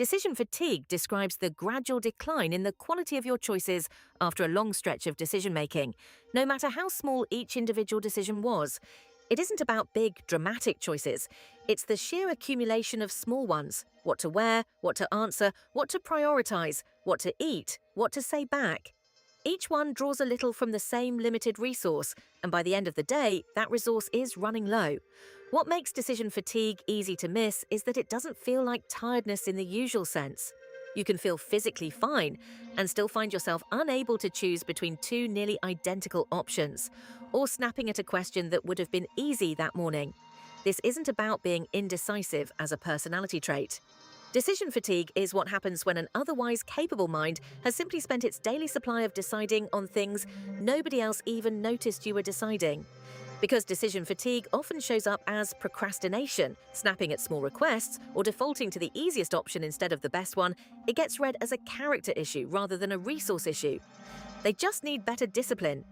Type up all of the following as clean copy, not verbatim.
Decision fatigue describes the gradual decline in the quality of your choices after a long stretch of decision-making, no matter how small each individual decision was. It isn't about big, dramatic choices. It's the sheer accumulation of small ones: what to wear, what to answer, what to prioritize, what to eat, what to say back. Each one draws a little from the same limited resource, and by the end of the day, that resource is running low. What makes decision fatigue easy to miss is that it doesn't feel like tiredness in the usual sense. You can feel physically fine and still find yourself unable to choose between two nearly identical options, or snapping at a question that would have been easy that morning. This isn't about being indecisive as a personality trait. Decision fatigue is what happens when an otherwise capable mind has simply spent its daily supply of deciding on things nobody else even noticed you were deciding. Because decision fatigue often shows up as procrastination, snapping at small requests, or defaulting to the easiest option instead of the best one, it gets read as a character issue rather than a resource issue. They just need better discipline.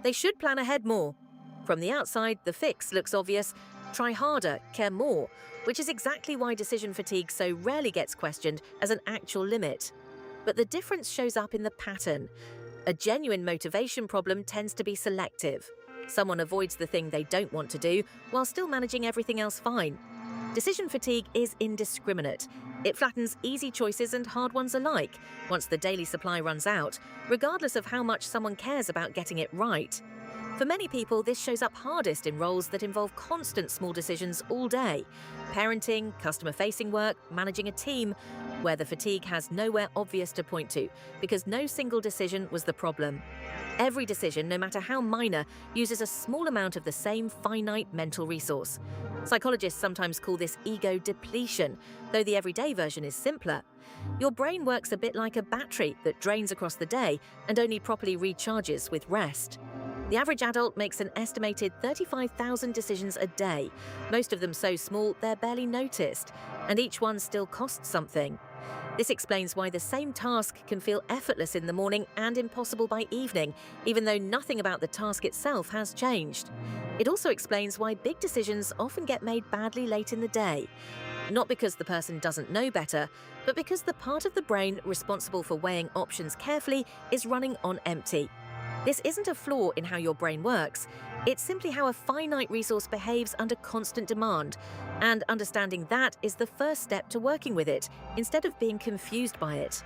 They should plan ahead more. From the outside, the fix looks obvious: try harder, care more, which is exactly why decision fatigue so rarely gets questioned as an actual limit. But the difference shows up in the pattern. A genuine motivation problem tends to be selective. Someone avoids the thing they don't want to do while still managing everything else fine. Decision fatigue is indiscriminate. It flattens easy choices and hard ones alike once the daily supply runs out, regardless of how much someone cares about getting it right. For many people, this shows up hardest in roles that involve constant small decisions all day: parenting, customer-facing work, managing a team, where the fatigue has nowhere obvious to point to, because no single decision was the problem. Every decision, no matter how minor, uses a small amount of the same finite mental resource. Psychologists sometimes call this ego depletion, though the everyday version is simpler. Your brain works a bit like a battery that drains across the day and only properly recharges with rest. The average adult makes an estimated 35,000 decisions a day, most of them so small they're barely noticed, and each one still costs something. This explains why the same task can feel effortless in the morning and impossible by evening, even though nothing about the task itself has changed. It also explains why big decisions often get made badly late in the day. Not because the person doesn't know better, but because the part of the brain responsible for weighing options carefully is running on empty. This isn't a flaw in how your brain works. It's simply how a finite resource behaves under constant demand, and understanding that is the first step to working with it, instead of being confused by it.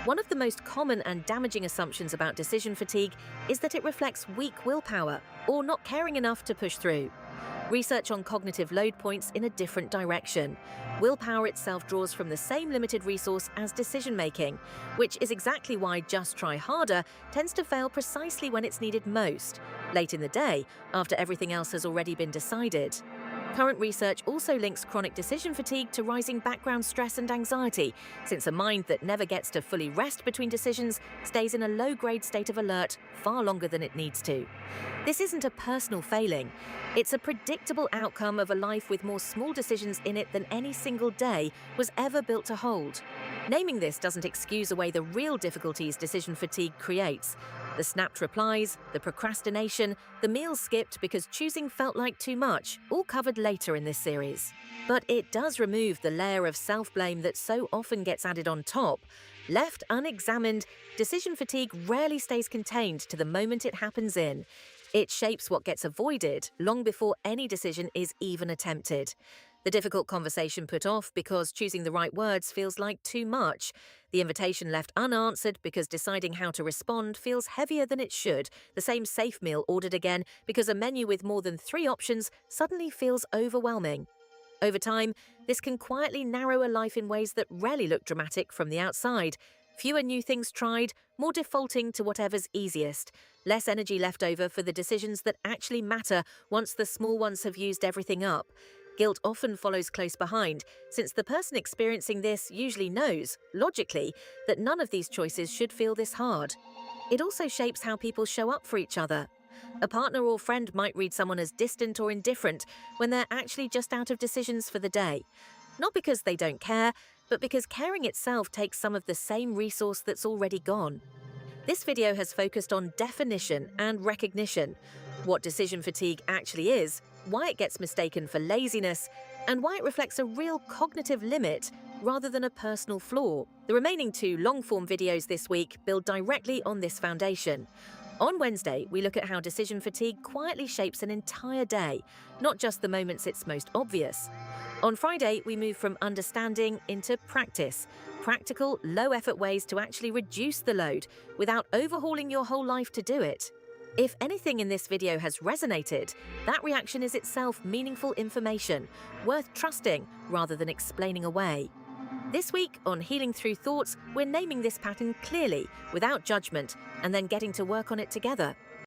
One of the most common and damaging assumptions about decision fatigue is that it reflects weak willpower, or not caring enough to push through. Research on cognitive load points in a different direction. Willpower itself draws from the same limited resource as decision-making, which is exactly why just try harder tends to fail precisely when it's needed most, late in the day, after everything else has already been decided. Current research also links chronic decision fatigue to rising background stress and anxiety, since a mind that never gets to fully rest between decisions stays in a low-grade state of alert far longer than it needs to. This isn't a personal failing. It's a predictable outcome of a life with more small decisions in it than any single day was ever built to hold. Naming this doesn't excuse away the real difficulties decision fatigue creates: the snapped replies, the procrastination, the meals skipped because choosing felt like too much, all covered later in this series. But it does remove the layer of self-blame that so often gets added on top. Left unexamined, decision fatigue rarely stays contained to the moment it happens in. It shapes what gets avoided long before any decision is even attempted. The difficult conversation put off because choosing the right words feels like too much. The invitation left unanswered because deciding how to respond feels heavier than it should. The same safe meal ordered again because a menu with more than 3 options suddenly feels overwhelming. Over time, this can quietly narrow a life in ways that rarely look dramatic from the outside. Fewer new things tried, more defaulting to whatever's easiest, less energy left over for the decisions that actually matter once the small ones have used everything up. Guilt often follows close behind, since the person experiencing this usually knows, logically, that none of these choices should feel this hard. It also shapes how people show up for each other. A partner or friend might read someone as distant or indifferent when they're actually just out of decisions for the day. Not because they don't care, but because caring itself takes some of the same resource that's already gone. This video has focused on definition and recognition, what decision fatigue actually is, why it gets mistaken for laziness, and why it reflects a real cognitive limit rather than a personal flaw. The remaining 2 long-form videos this week build directly on this foundation. On Wednesday, we look at how decision fatigue quietly shapes an entire day, not just the moments it's most obvious. On Friday, we move from understanding into practice, practical, low-effort ways to actually reduce the load without overhauling your whole life to do it. If anything in this video has resonated, that reaction is itself meaningful information, worth trusting rather than explaining away. This week on Healing Through Thoughts, we're naming this pattern clearly, without judgment, and then getting to work on it together.